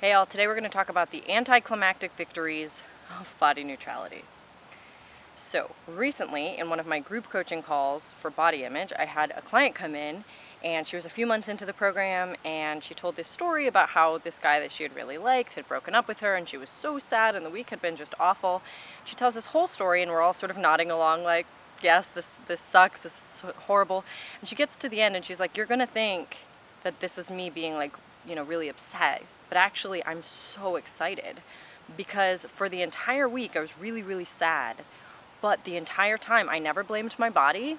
Hey all, today we're going to talk about the anticlimactic victories of body neutrality. So, recently in one of my group coaching calls for body image, I had a client come in and she was a few months into the program and she told this story about how this guy that she had really liked had broken up with her and she was so sad and the week had been just awful. She tells this whole story and we're all sort of nodding along like, yes, this sucks, this is horrible. And she gets to the end and she's like, you're going to think that this is me being like, really upset. But actually, I'm so excited because for the entire week, I was really, really sad. But the entire time, I never blamed my body.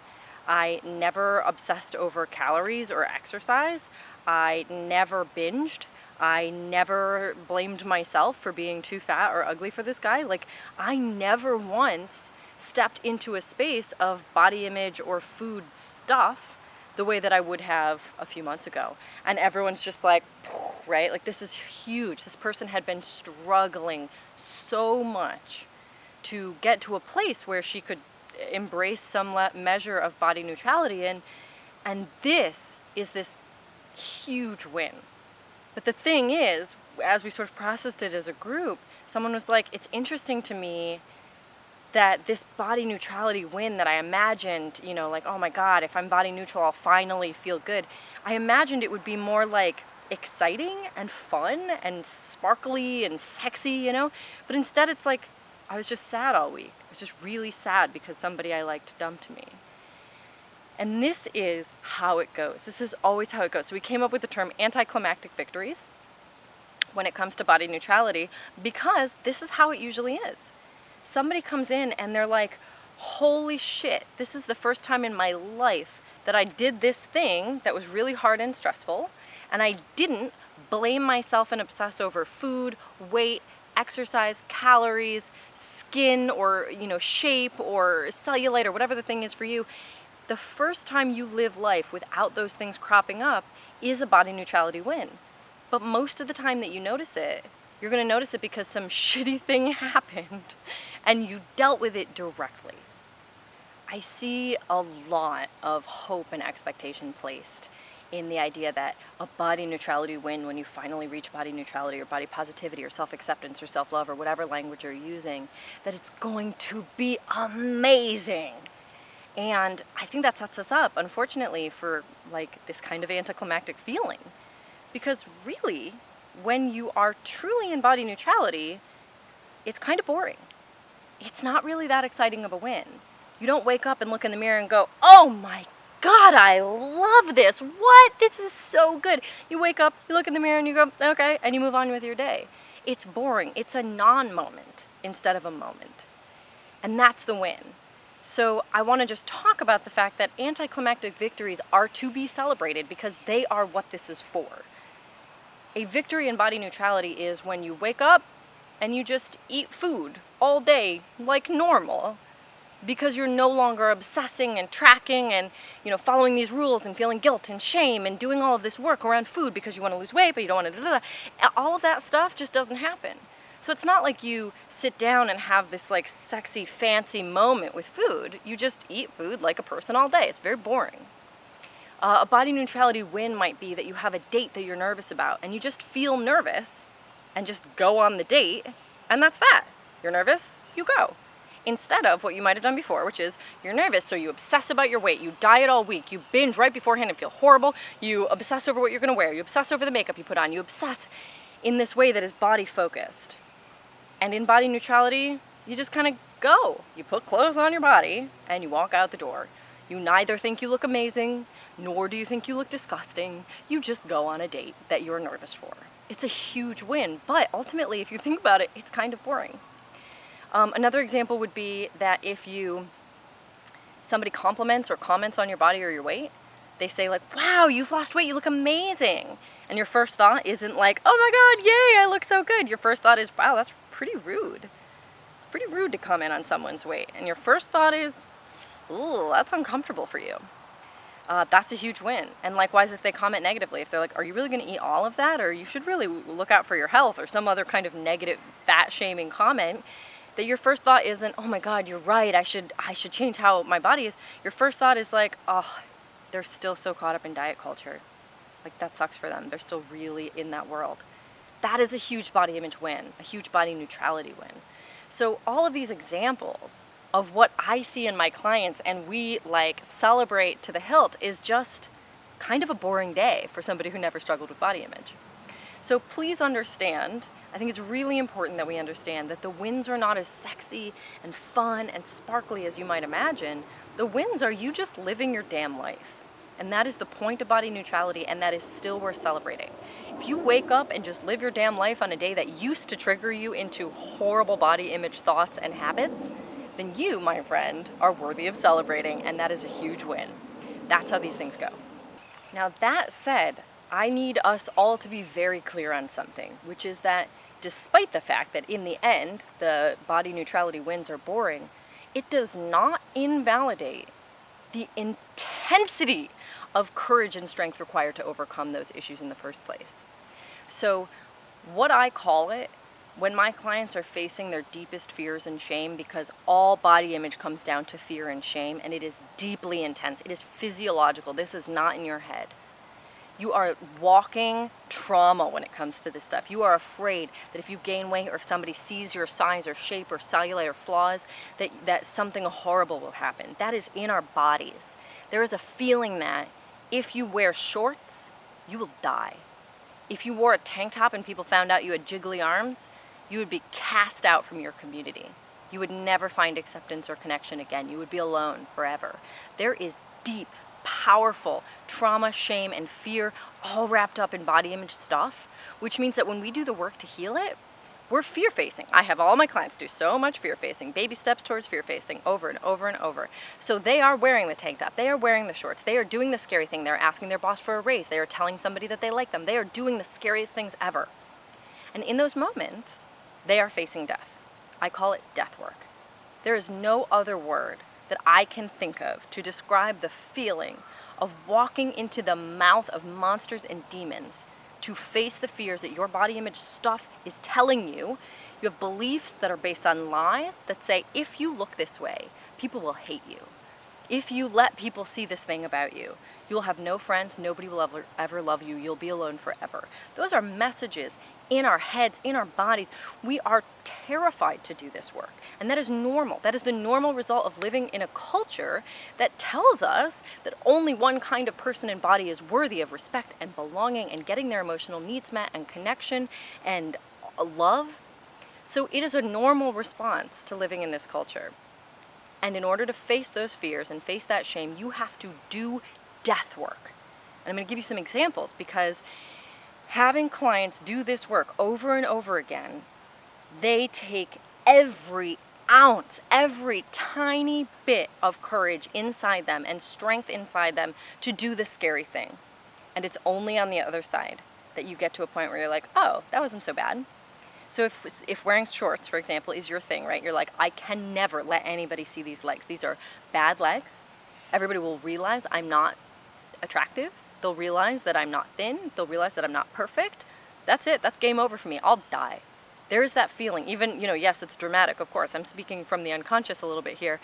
I never obsessed over calories or exercise. I never binged. I never blamed myself for being too fat or ugly for this guy. Like, I never once stepped into a space of body image or food stuff the way that I would have a few months ago. And everyone's just like, right? Like, this is huge. This person had been struggling so much to get to a place where she could embrace some measure of body neutrality. And this is this huge win. But the thing is, as we sort of processed it as a group, someone was like, it's interesting to me that this body neutrality win that I imagined, like, oh my God, if I'm body neutral, I'll finally feel good. I imagined it would be more like exciting and fun and sparkly and sexy, But instead it's like, I was just sad all week. I was just really sad because somebody I liked dumped me. And this is how it goes. This is always how it goes. So we came up with the term anticlimactic victories when it comes to body neutrality because this is how it usually is. Somebody comes in and they're like, holy shit, this is the first time in my life that I did this thing that was really hard and stressful, and I didn't blame myself and obsess over food, weight, exercise, calories, skin, or shape, or cellulite, or whatever the thing is for you. The first time you live life without those things cropping up is a body neutrality win. But most of the time that you notice it, you're going to notice it because some shitty thing happened and you dealt with it directly. I see a lot of hope and expectation placed in the idea that a body neutrality win, when you finally reach body neutrality or body positivity or self-acceptance or self-love or whatever language you're using, that it's going to be amazing. And I think that sets us up, unfortunately, for like this kind of anticlimactic feeling. Because really, when you are truly in body neutrality, it's kind of boring. It's not really that exciting of a win. You don't wake up and look in the mirror and go, oh my God, I love this. What? This is so good. You wake up, you look in the mirror and you go, okay, and you move on with your day. It's boring. It's a non-moment instead of a moment. And that's the win. So I want to just talk about the fact that anticlimactic victories are to be celebrated because they are what this is for. A victory in body neutrality is when you wake up and you just eat food all day like normal because you're no longer obsessing and tracking and following these rules and feeling guilt and shame and doing all of this work around food because you want to lose weight but you don't want to all of that stuff just doesn't happen. So it's not like you sit down and have this like sexy fancy moment with food. You just eat food like a person all day. It's very boring. A body neutrality win might be that you have a date that you're nervous about and you just feel nervous and just go on the date, and that's that. You're nervous, you go. Instead of what you might have done before, which is you're nervous, so you obsess about your weight, you diet all week, you binge right beforehand and feel horrible, you obsess over what you're gonna wear, you obsess over the makeup you put on, you obsess in this way that is body focused. And in body neutrality, you just kind of go. You put clothes on your body and you walk out the door. You neither think you look amazing, nor do you think you look disgusting. You just go on a date that you're nervous for. It's a huge win, but ultimately, if you think about it, it's kind of boring. Another example would be that if somebody compliments or comments on your body or your weight, they say like, wow, you've lost weight, you look amazing. And your first thought isn't like, oh my God, yay, I look so good. Your first thought is, wow, that's pretty rude. It's pretty rude to comment on someone's weight. And your first thought is, ooh, that's uncomfortable for you. That's a huge win. And likewise, if they comment negatively, if they're like, are you really going to eat all of that? Or you should really look out for your health, or some other kind of negative fat shaming comment, that your first thought isn't, oh my God, you're right, I should change how my body is. Your first thought is like, oh, they're still so caught up in diet culture. Like, that sucks for them. They're still really in that world. that is a huge body image win, a huge body neutrality win. So all of these examples of what I see in my clients and we like celebrate to the hilt is just kind of a boring day for somebody who never struggled with body image. So please understand, I think it's really important that we understand that the wins are not as sexy and fun and sparkly as you might imagine. The wins are you just living your damn life. And that is the point of body neutrality, and that is still worth celebrating. If you wake up and just live your damn life on a day that used to trigger you into horrible body image thoughts and habits, then you, my friend, are worthy of celebrating, and that is a huge win. That's how these things go. Now that said, I need us all to be very clear on something, which is that despite the fact that in the end, the body neutrality wins are boring, it does not invalidate the intensity of courage and strength required to overcome those issues in the first place. So what I call it, when my clients are facing their deepest fears and shame, because all body image comes down to fear and shame, and it is deeply intense, it is physiological, this is not in your head. You are walking trauma when it comes to this stuff. You are afraid that if you gain weight or if somebody sees your size or shape or cellular flaws, that something horrible will happen. That is in our bodies. There is a feeling that if you wear shorts, you will die. If you wore a tank top and people found out you had jiggly arms, you would be cast out from your community. You would never find acceptance or connection again. You would be alone forever. There is deep, powerful trauma, shame, and fear all wrapped up in body image stuff, which means that when we do the work to heal it, we're fear-facing. I have all my clients do so much fear-facing, baby steps towards fear-facing over and over and over. So they are wearing the tank top, they are wearing the shorts, they are doing the scary thing, they're asking their boss for a raise, they are telling somebody that they like them, they are doing the scariest things ever. And in those moments, they are facing death. I call it death work. There is no other word that I can think of to describe the feeling of walking into the mouth of monsters and demons to face the fears that your body image stuff is telling you. You have beliefs that are based on lies that say, if you look this way, people will hate you. If you let people see this thing about you, you'll have no friends, nobody will ever love you, you'll be alone forever. Those are messages in our heads, in our bodies. We are terrified to do this work. And that is normal. That is the normal result of living in a culture that tells us that only one kind of person and body is worthy of respect and belonging and getting their emotional needs met and connection and love. So it is a normal response to living in this culture. And in order to face those fears and face that shame, you have to do death work. And I'm going to give you some examples, because having clients do this work over and over again, they take every ounce, every tiny bit of courage inside them and strength inside them to do the scary thing. And it's only on the other side that you get to a point where you're like, oh, that wasn't so bad. So if wearing shorts, for example, is your thing, right? You're like, I can never let anybody see these legs. These are bad legs. Everybody will realize I'm not attractive. They'll realize that I'm not thin. They'll realize that I'm not perfect. That's it. That's game over for me. I'll die. There is that feeling. Even, yes, it's dramatic, of course. I'm speaking from the unconscious a little bit here.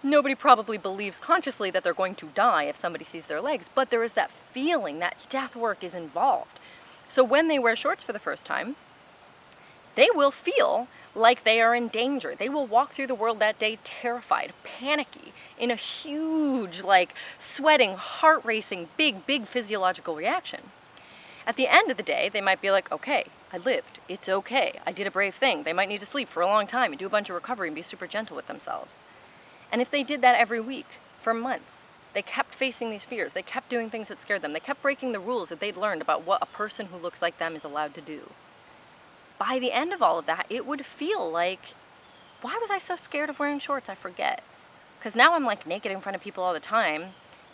Nobody probably believes consciously that they're going to die if somebody sees their legs, but there is that feeling, that death work is involved. So when they wear shorts for the first time, they will feel like they are in danger. They will walk through the world that day terrified, panicky, in a huge, sweating, heart racing, big physiological reaction. At the end of the day, they might be like, okay, I lived. It's okay. I did a brave thing. They might need to sleep for a long time and do a bunch of recovery and be super gentle with themselves. And if they did that every week for months, they kept facing these fears. They kept doing things that scared them. They kept breaking the rules that they'd learned about what a person who looks like them is allowed to do. By the end of all of that, it would feel like, why was I so scared of wearing shorts? I forget. Because now I'm naked in front of people all the time.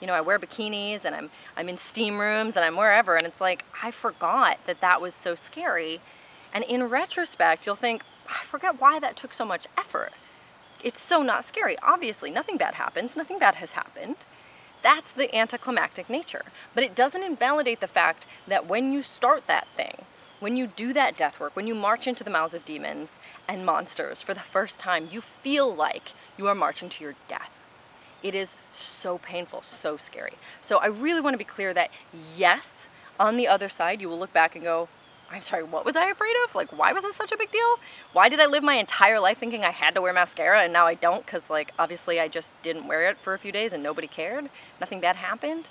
I wear bikinis and I'm in steam rooms and I'm wherever, and it's like, I forgot that was so scary. And in retrospect, you'll think, I forget why that took so much effort. It's so not scary. Obviously, nothing bad happens. Nothing bad has happened. That's the anticlimactic nature. But it doesn't invalidate the fact that when you start that thing, when you do that death work, when you march into the mouths of demons and monsters for the first time, you feel like you are marching to your death. It is so painful, so scary. So I really want to be clear that yes, on the other side, you will look back and go, I'm sorry, what was I afraid of? Like, why was this such a big deal? Why did I live my entire life thinking I had to wear mascara and now I don't because, like, obviously I just didn't wear it for a few days and nobody cared? Nothing bad happened?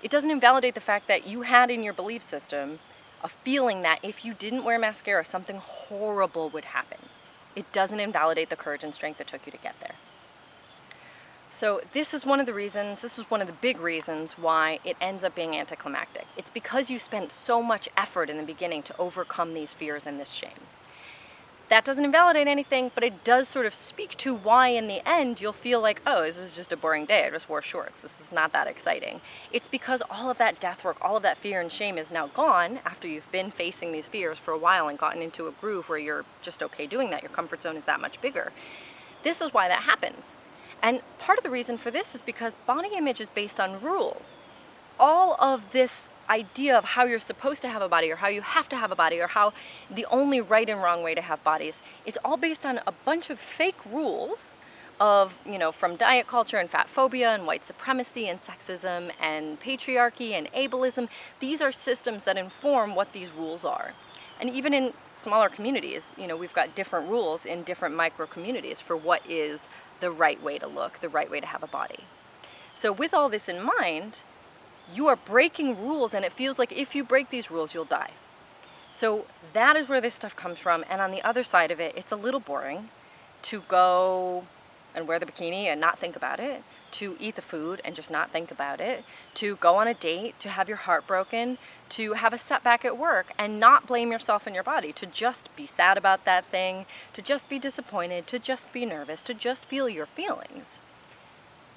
It doesn't invalidate the fact that you had in your belief system a feeling that if you didn't wear mascara, something horrible would happen. It doesn't invalidate the courage and strength that took you to get there. So this is one of the big reasons why it ends up being anticlimactic. It's because you spent so much effort in the beginning to overcome these fears and this shame. That doesn't invalidate anything, but it does sort of speak to why in the end you'll feel like, oh, this was just a boring day, I just wore shorts, this is not that exciting. It's because all of that death work, all of that fear and shame is now gone after you've been facing these fears for a while and gotten into a groove where you're just okay doing that, your comfort zone is that much bigger. This is why that happens. And part of the reason for this is because body image is based on rules. All of this idea of how you're supposed to have a body or how you have to have a body or how the only right and wrong way to have bodies, it's all based on a bunch of fake rules of, from diet culture and fat phobia and white supremacy and sexism and patriarchy and ableism. These are systems that inform what these rules are. And even in smaller communities, we've got different rules in different micro communities for what is the right way to look, the right way to have a body. So with all this in mind, you are breaking rules, and it feels like if you break these rules, you'll die. So that is where this stuff comes from. And on the other side of it, it's a little boring to go and wear the bikini and not think about it, to eat the food and just not think about it, to go on a date, to have your heart broken, to have a setback at work and not blame yourself and your body, to just be sad about that thing, to just be disappointed, to just be nervous, to just feel your feelings.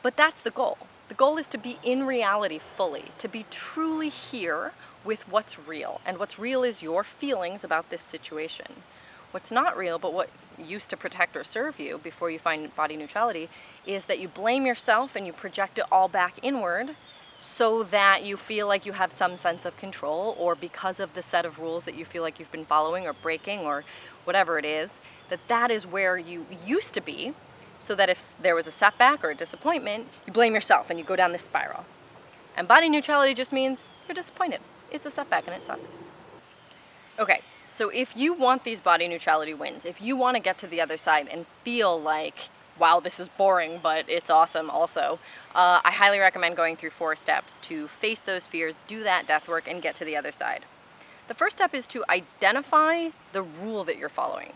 But that's the goal. The goal is to be in reality fully, to be truly here with what's real. And what's real is your feelings about this situation. What's not real, but what used to protect or serve you before you find body neutrality, is that you blame yourself and you project it all back inward so that you feel like you have some sense of control, or because of the set of rules that you feel like you've been following or breaking or whatever it is, that is where you used to be, so that if there was a setback or a disappointment, you blame yourself and you go down this spiral. And body neutrality just means you're disappointed. It's a setback and it sucks. Okay. So if you want these body neutrality wins, if you want to get to the other side and feel like, wow, this is boring, but it's awesome also, I highly recommend going through 4 steps to face those fears, do that death work, and get to the other side. The first step is to identify the rule that you're following.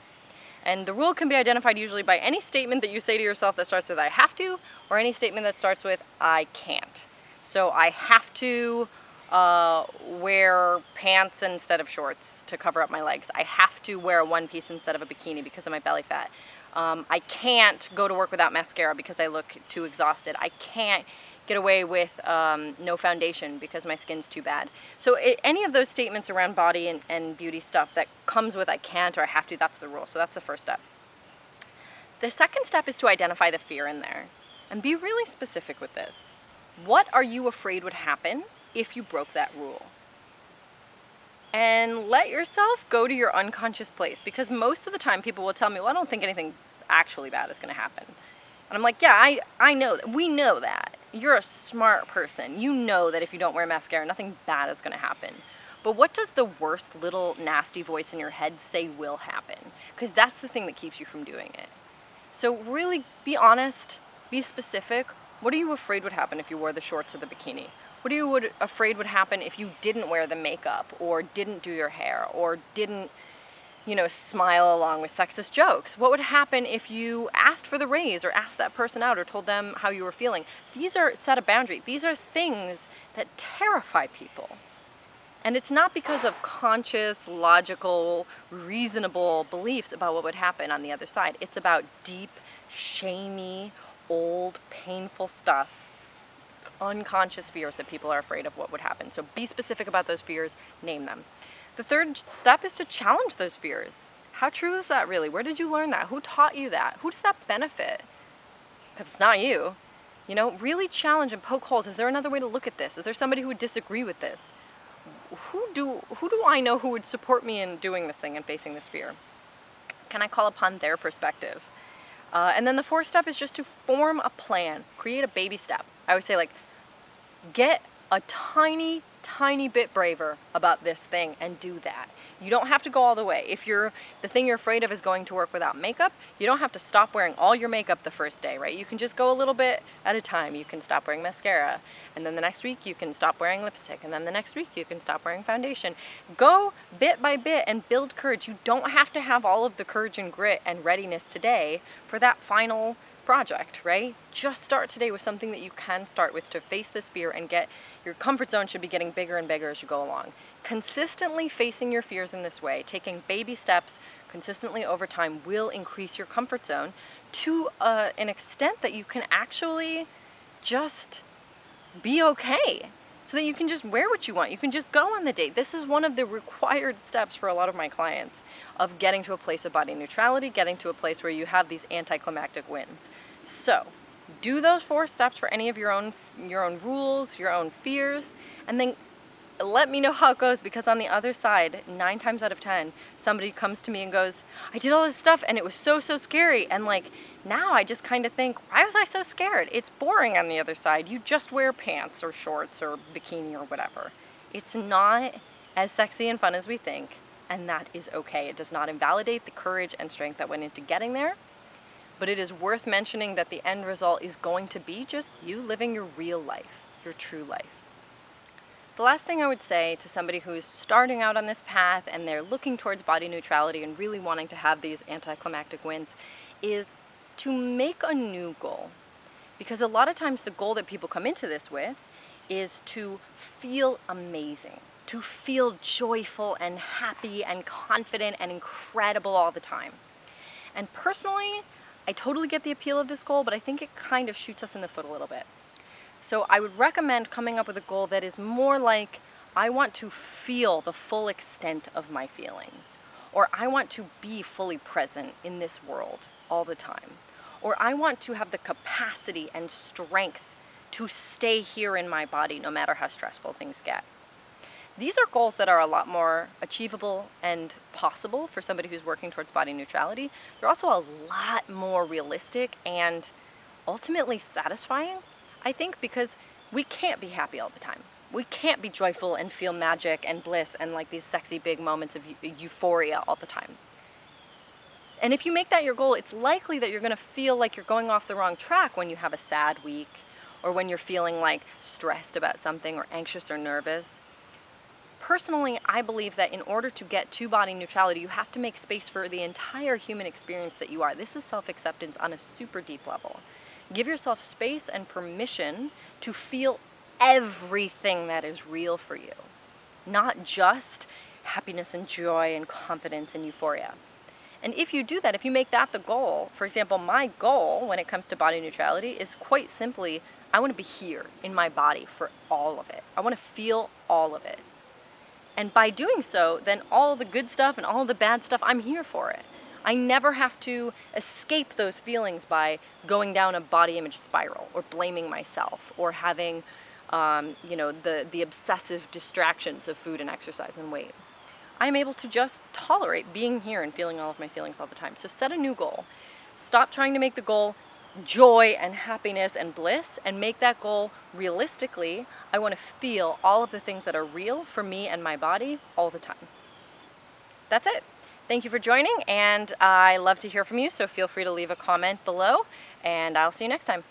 And the rule can be identified usually by any statement that you say to yourself that starts with I have to, or any statement that starts with I can't. So I have to wear pants instead of shorts to cover up my legs. I have to wear a one piece instead of a bikini because of my belly fat. I can't go to work without mascara because I look too exhausted. I can't get away with no foundation because my skin's too bad. So any of those statements around body and beauty stuff that comes with I can't or I have to, that's the rule. So that's the first step. The second step is to identify the fear in there and be really specific with this. What are you afraid would happen if you broke that rule? And let yourself go to your unconscious place, because most of the time people will tell me, well, I don't think anything actually bad is going to happen. And I'm like, yeah, I know that. We know that. You're a smart person. You know that if you don't wear mascara, nothing bad is going to happen. But what does the worst little nasty voice in your head say will happen? Because that's the thing that keeps you from doing it. So really be honest, be specific. What are you afraid would happen if you wore the shorts or the bikini? What are you afraid would happen if you didn't wear the makeup or didn't do your hair or didn't, smile along with sexist jokes? What would happen if you asked for the raise or asked that person out or told them how you were feeling? These are set a boundary. These are things that terrify people. And it's not because of conscious, logical, reasonable beliefs about what would happen on the other side. It's about deep, shamey, old, painful stuff, unconscious fears that people are afraid of what would happen. So be specific about those fears, name them. The third step is to challenge those fears. How true is that really? Where did you learn that? Who taught you that? Who does that benefit? Because it's not you. Really challenge and poke holes. Is there another way to look at this? Is there somebody who would disagree with this? Who do I know who would support me in doing this thing and facing this fear? Can I call upon their perspective? And then the fourth step is just to form a plan. Create a baby step. I would say, get a tiny tiny bit braver about this thing and do that. You don't have to go all the way. If the thing you're afraid of is going to work without makeup, you don't have to stop wearing all your makeup the first day, right? You can just go a little bit at a time. You can stop wearing mascara, and then the next week you can stop wearing lipstick, and then the next week you can stop wearing foundation. Go bit by bit and build courage. You don't have to have all of the courage and grit and readiness today for that final project, right? Just start today with something that you can start with to face this fear and get your comfort zone should be getting bigger and bigger as you go along. Consistently facing your fears in this way, taking baby steps consistently over time will increase your comfort zone to an extent that you can actually just be okay, so that you can just wear what you want. You can just go on the date. This is one of the required steps for a lot of my clients of getting to a place of body neutrality, getting to a place where you have these anticlimactic wins. So do those 4 steps for any of your own rules, your own fears, and then let me know how it goes, because on the other side, 9 times out of 10, somebody comes to me and goes, I did all this stuff and it was so scary. And like, now I just kind of think, why was I so scared? It's boring on the other side. You just wear pants or shorts or bikini or whatever. It's not as sexy and fun as we think, and that is okay. It does not invalidate the courage and strength that went into getting there, but it is worth mentioning that the end result is going to be just you living your real life, your true life. The last thing I would say to somebody who's starting out on this path and they're looking towards body neutrality and really wanting to have these anticlimactic wins is to make a new goal. Because a lot of times the goal that people come into this with is to feel amazing, to feel joyful and happy and confident and incredible all the time. And personally, I totally get the appeal of this goal, but I think it kind of shoots us in the foot a little bit. So I would recommend coming up with a goal that is more like, I want to feel the full extent of my feelings, or I want to be fully present in this world all the time, or I want to have the capacity and strength to stay here in my body no matter how stressful things get. These are goals that are a lot more achievable and possible for somebody who's working towards body neutrality. They're also a lot more realistic and ultimately satisfying, I think, because we can't be happy all the time. We can't be joyful and feel magic and bliss and like these sexy big moments of euphoria all the time. And if you make that your goal, it's likely that you're going to feel like you're going off the wrong track when you have a sad week, or when you're feeling like stressed about something or anxious or nervous. Personally, I believe that in order to get to body neutrality, you have to make space for the entire human experience that you are. This is self-acceptance on a super deep level. Give yourself space and permission to feel everything that is real for you, not just happiness and joy and confidence and euphoria. And if you do that, if you make that the goal, for example, my goal when it comes to body neutrality is quite simply, I want to be here in my body for all of it. I want to feel all of it. And by doing so, then all the good stuff and all the bad stuff, I'm here for it. I never have to escape those feelings by going down a body image spiral or blaming myself or having, the obsessive distractions of food and exercise and weight. I'm able to just tolerate being here and feeling all of my feelings all the time. So set a new goal. Stop trying to make the goal joy and happiness and bliss, and make that goal realistically. I want to feel all of the things that are real for me and my body all the time. That's it. Thank you for joining, and I love to hear from you, so feel free to leave a comment below, and I'll see you next time.